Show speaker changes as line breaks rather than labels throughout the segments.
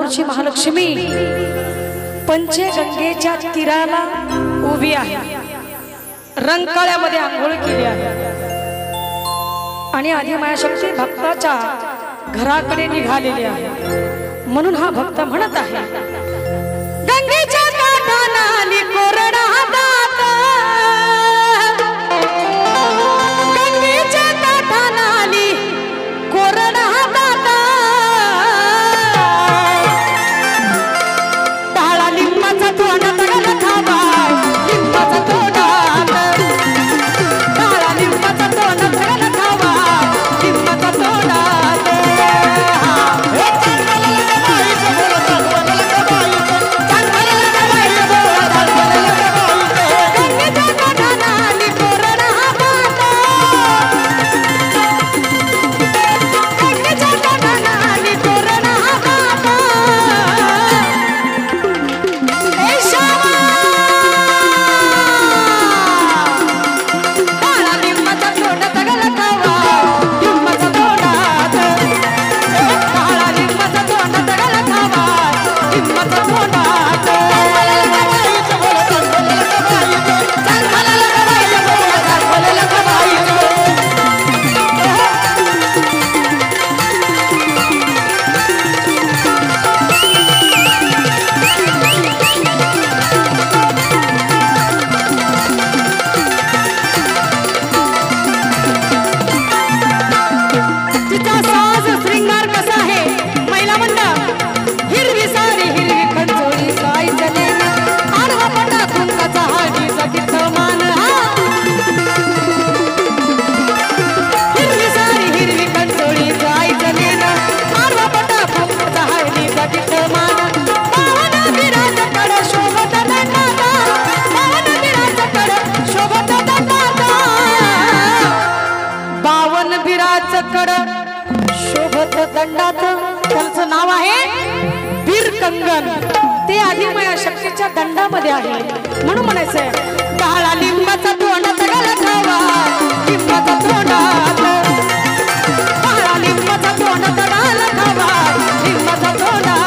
कोल्हापूरची महालक्ष्मी पंचगंगेच्या तीराला उभी आहे, रंकाळ्यामध्ये आंघोळ केली आहे आणि आदिमायाशक्ती भक्ताच्या घराकडे निघालेली आहे। म्हणून हा भक्त म्हणत आहे, गंगेच्या काठाला आली कोरडा दात, गंगेच्या काठाला आली कोरडा दात, डाळा लिंबाचा तोंडात घाला खावा, लिंबाचा तोंडात, डाळा लिंबाचा तोंडात घाला खावा, लिंबाचा तोंडात। शोभत दंडात त्याचं नाव आहे वीर कंगन। ते आदिमाया शक्तीच्या दंडामध्ये आहे। म्हणून म्हणायचंय, डाळा लिंबाचा तोंडात घाला खावा, लिंबाचा तोंडात, डाळा लिंबाचा तोंडात घाला खावा, लिंबाचा तोंडात।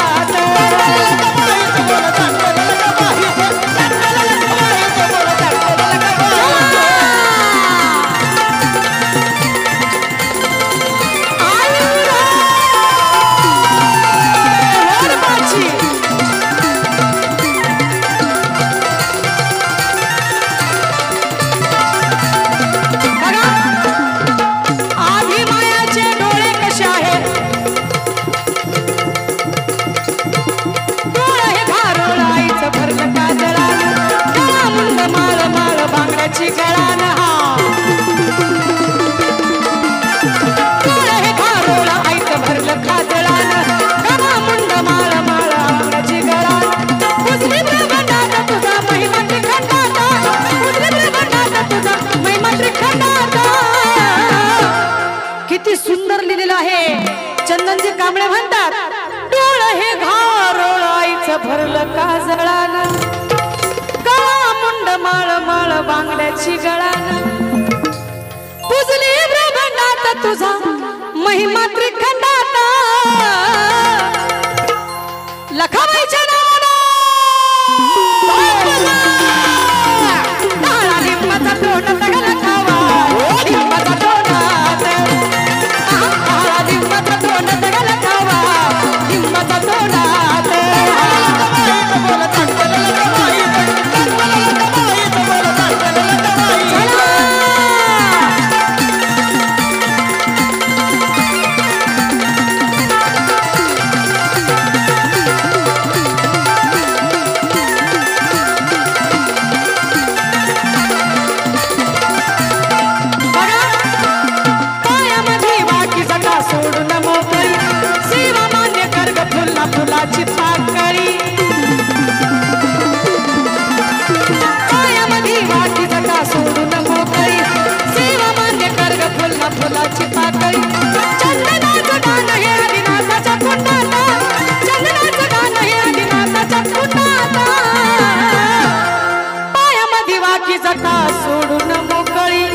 किती सुंदर लिहिलेलं आहे। चंदनजी कांबळे म्हणतात, डोळ हे घारोळाईचं भरलं काजळानं, गळा मुंड माळ माळ बांगड्याची गळानं, पुजली ब्रह्मांडात तुझा महिमा त्रिखंडात, लखाबाईच्या नावानं डाळा लिंबाचा तोंडात घाला खावा, लिंबाचा तोंडात, डाळा लिंबाचा तोंडात घाला खावा, लिंबाचा तोंडात। फुलाची पाकळी पायामध्ये वाटी जटा सोडून मोकळी, सेवा मान्य कर ग फुलना फुलाची पाकळी, चंदनाचं गाणं हे आदिनाथाच्या कुंडात, चंदनाचं गाणं हे आदिनाथाच्या कुंडात, पायामध्ये वाटी जटा सोडून मोकळी,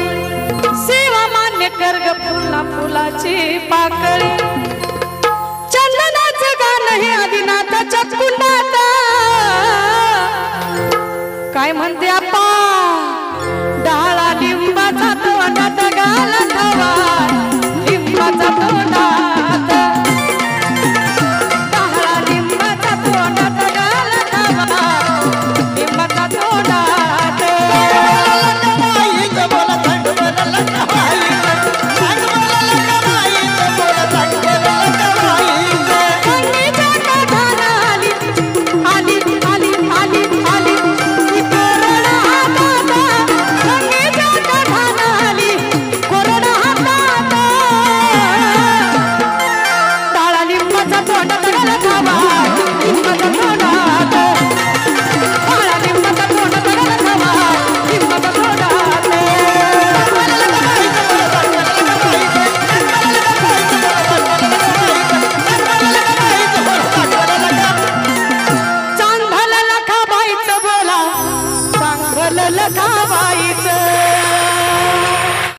सेवा मान्य कर ग फुलना फुलाची पाकळी, चंदनाचं गाणं हे आदिनाथ आप्पा डाळा लिंबाचा तोंडात घाल खावा लिंबाचा तोंडात डाळा लिंबाचा तोंडात घाल खावा लिंबाचा तोंडात लखाबाई